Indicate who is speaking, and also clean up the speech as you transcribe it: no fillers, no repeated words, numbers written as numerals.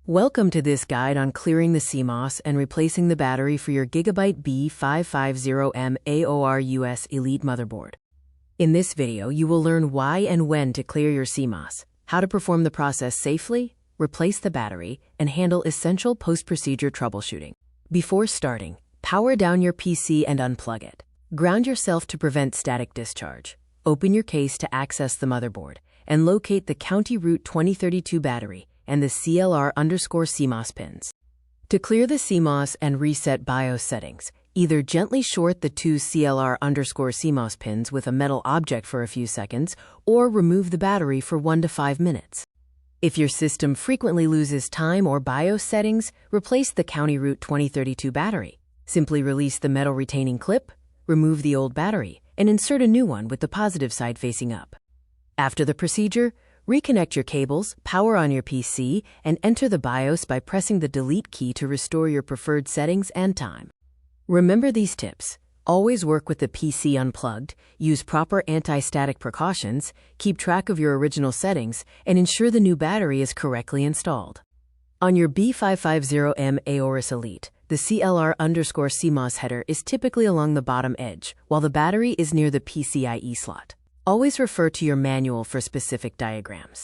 Speaker 1: Welcome to this guide on clearing the CMOS and replacing the battery for your Gigabyte B550M AORUS Elite motherboard. In this video, you will learn why and when to clear your CMOS, how to perform the process safely, replace the battery, and handle essential post-procedure troubleshooting. Before starting, power down your PC and unplug it. Ground yourself to prevent static discharge. Open your case to access the motherboard, and locate the County Route 2032 battery and the CLR_CMOS pins. To clear the CMOS and reset BIOS settings, either gently short the two CLR_CMOS pins with a metal object for a few seconds, or remove the battery for 1 to 5 minutes. If your system frequently loses time or BIOS settings, replace the County Route 2032 battery. Simply release the metal retaining clip, remove the old battery, and insert a new one with the positive side facing up. After the procedure, reconnect your cables, power on your PC, and enter the BIOS by pressing the Delete key to restore your preferred settings and time. Remember these tips. Always work with the PC unplugged, use proper anti-static precautions, keep track of your original settings, and ensure the new battery is correctly installed. On your B550M AORUS Elite, the CLR_CMOS header is typically along the bottom edge, while the battery is near the PCIe slot. Always refer to your manual for specific diagrams.